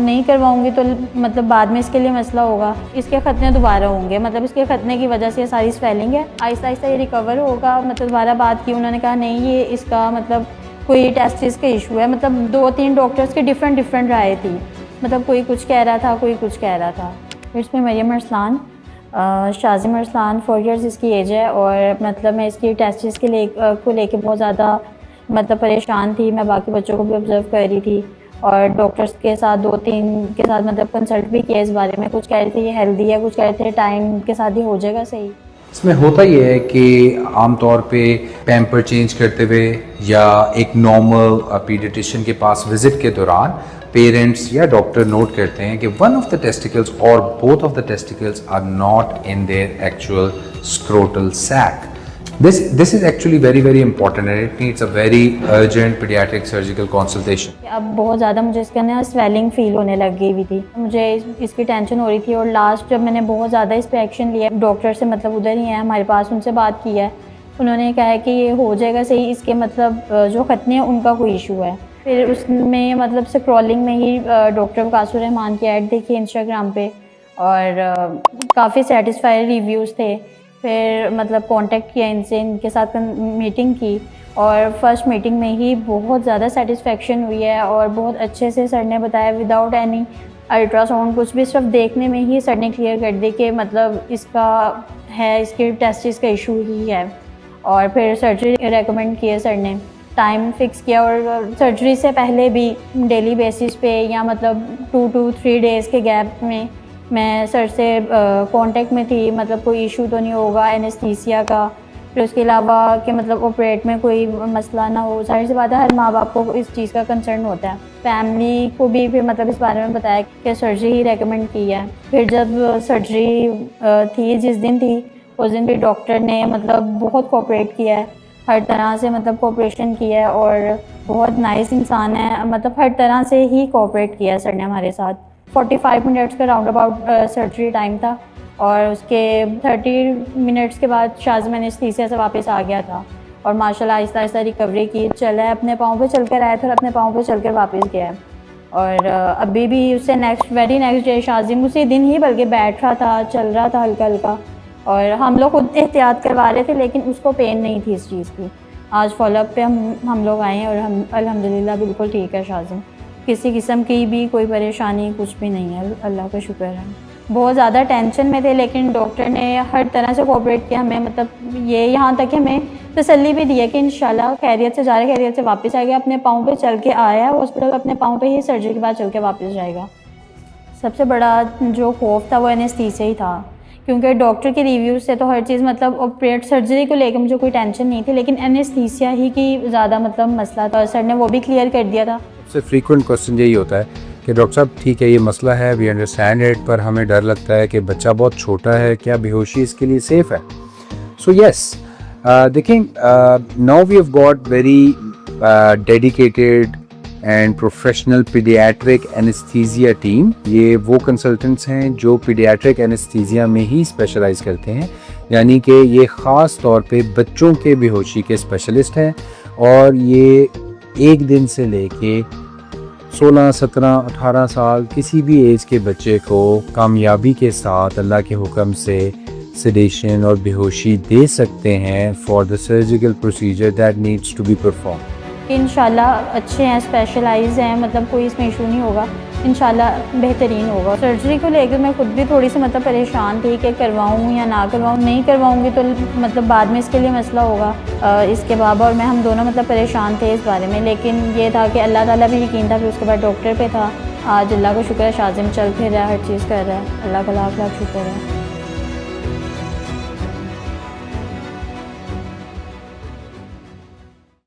नहीं करवाऊँगी तो मतलब बाद में इसके लिए मसला होगा, इसके खतने दोबारा होंगे, मतलब इसके खतने की वजह से ये सारी स्वेलिंग है, आहिस्ता आहिस्ता ये रिकवर होगा। मतलब दोबारा बात की, उन्होंने कहा नहीं ये इसका मतलब कोई टेस्टिस का इशू है। मतलब 2-3 डॉक्टर्स की डिफरेंट राय थी, मतलब कोई कुछ कह रहा था, कोई कुछ कह रहा था। इसमें मरियम अरसलान, शाजिम अरसलान, 4 इयर्स इसकी एज है और मतलब मैं इसकी टेस्टिस के लेके बहुत ज़्यादा मतलब परेशान थी। मैं बाकी बच्चों को भी ऑब्ज़र्व कर रही थी और डॉक्टर्स के साथ 2-3 के साथ मतलब कंसल्ट भी किया इस बारे में। कुछ कह रहे थे ये हेल्दी है, कुछ कह रहे थे टाइम के साथ ही हो जाएगा सही। इसमें होता ये है कि आमतौर पे पैम्पर चेंज करते हुए या एक नॉर्मल पीडियाट्रिशियन के पास विजिट के दौरान पेरेंट्स या डॉक्टर नोट करते हैं कि वन ऑफ द टेस्टिकल्स और both of the testicles are not in their actual scrotal sac. This is actually very important and it needs a very urgent pediatric surgical consultation. अब बहुत ज़्यादा मुझे इसके अंदर स्वेलिंग फील होने लग गई हुई थी, मुझे इसकी टेंशन हो रही थी और लास्ट जब मैंने बहुत ज़्यादा इस पर एक्शन लिया, डॉक्टर से मतलब उधर ही है हमारे पास, उनसे बात की है, उन्होंने कहा है कि ये हो जाएगा सही, इसके मतलब जो खतने हैं उनका कोई इशू है। फिर उसमें मतलब स्क्रॉलिंग में ही डॉक्टर वकासुर रहमान की ऐड देखी इंस्टाग्राम पे और काफ़ी सेटिस्फाइड रिव्यूज़ थे। फिर मतलब कांटेक्ट किया इनसे, इनके साथ मीटिंग की और फर्स्ट मीटिंग में ही बहुत ज़्यादा सेटिस्फेक्शन हुई है और बहुत अच्छे से सर ने बताया विदाउट एनी अल्ट्रासाउंड, कुछ भी सिर्फ देखने में ही सर ने क्लियर कर दी कि मतलब इसका है, इसके टेस्टिस का इशू ही है। और फिर सर्जरी रेकमेंड किया सर ने, टाइम फिक्स किया और सर्जरी से पहले भी डेली बेसिस पे या मतलब 2 to 3 डेज़ के गैप में मैं सर से कांटेक्ट में थी, मतलब कोई इशू तो नहीं होगा एनेस्थीसिया का, फिर उसके अलावा कि मतलब ऑपरेट में कोई मसला ना हो। जाहिर सी बात है हर माँ बाप को इस चीज़ का कंसर्न होता है। फैमिली को भी फिर मतलब इस बारे में बताया कि सर्जरी ही रेकमेंड की है। फिर जब सर्जरी थी जिस दिन थी उस दिन भी डॉक्टर ने मतलब बहुत कोऑपरेट किया है, हर तरह से मतलब कोऑपरेशन किया है और बहुत नाइस इंसान है, मतलब हर तरह से ही कोऑपरेट किया है सर ने हमारे साथ। 45 मिनट्स का राउंड अबाउट सर्जरी टाइम था और उसके 30 मिनट्स के बाद शाज़िम एनेस्थीसिया से वापस आ गया था और माशाल्लाह आहिस्ता आहिस्ता रिकवरी की, चला है, अपने पाँव पे चल कर आया था और अपने पाँव पे चल कर वापस गया है। और अभी भी उससे वेरी नेक्स्ट डे शाज़िम उसी दिन ही बल्कि बैठ रहा था, चल रहा था हल्का हल्का और हम लोग खुद एहतियात करवा रहे थे लेकिन उसको पेन नहीं थी इस चीज़ की। आज फॉलोअप पे हम लोग आए हैं और हम अल्हम्दुलिल्लाह बिल्कुल ठीक है शाज़िम, किसी किस्म की भी कोई परेशानी कुछ भी नहीं है, अल्लाह का शुक्र है। बहुत ज़्यादा टेंशन में थे लेकिन डॉक्टर ने हर तरह से कोऑपरेट किया हमें, मतलब ये यहाँ तक हमें तसल्ली भी दी है कि इंशाल्लाह खैरियत से जा रहा है, खैरियत से वापस आएगा, अपने पाँव पे चल के आया हॉस्पिटल, अपने पाँव पे ही सर्जरी के बाद चल के वापस जाएगा। सबसे बड़ा जो खौफ था वो एनेस्थीसिया ही था, क्योंकि डॉक्टर के रिव्यूज़ से तो हर चीज़ मतलब ऑपरेट सर्जरी को लेकर मुझे कोई टेंशन नहीं थी, लेकिन एनेस्थीसिया ही की ज़्यादा मतलब मसला था। सर ने वो भी क्लियर कर दिया था। सबसे फ्रीक्वेंट क्वेश्चन यही होता है कि डॉक्टर साहब ठीक है ये मसला है, वी अंडरस्टैंड इट, पर हमें डर लगता है कि बच्चा बहुत छोटा है, क्या बेहोशी इसके लिए सेफ़ है? सो यस, देखें, now we have got very dedicated and professional paediatric anaesthesia team. ये वो कंसल्टेंट्स हैं जो पीडियाट्रिक एनेस्थीसिया में ही स्पेशलाइज करते हैं, यानी कि ये ख़ास तौर पे बच्चों के बेहोशी के स्पेशलिस्ट हैं और ये एक दिन से लेके 16, 17, 18 साल किसी भी एज के बच्चे को कामयाबी के साथ अल्लाह के हुक्म से सेडेशन और बेहोशी दे सकते हैं for the surgical procedure that needs to be perform. इंशाल्लाह अच्छे हैं, स्पेशलाइज हैं, मतलब कोई इसमें इशू नहीं होगा, इंशाल्लाह बेहतरीन होगा। सर्जरी को लेकर मैं खुद भी थोड़ी सी मतलब परेशान थी कि करवाऊँ या ना करवाऊँ, नहीं करवाऊँगी तो मतलब बाद में इसके लिए मसला होगा। इसके बाबा और मैं हम दोनों मतलब परेशान थे इस बारे में, लेकिन ये था कि अल्लाह ताला भी यकीन था। फिर उसके बाद डॉक्टर पे था, आज अल्लाह का शुक्र है शाज़िम चल फिर रहा है, हर चीज़ कर रहा है, अल्लाह का लाख लाख शुक्र है।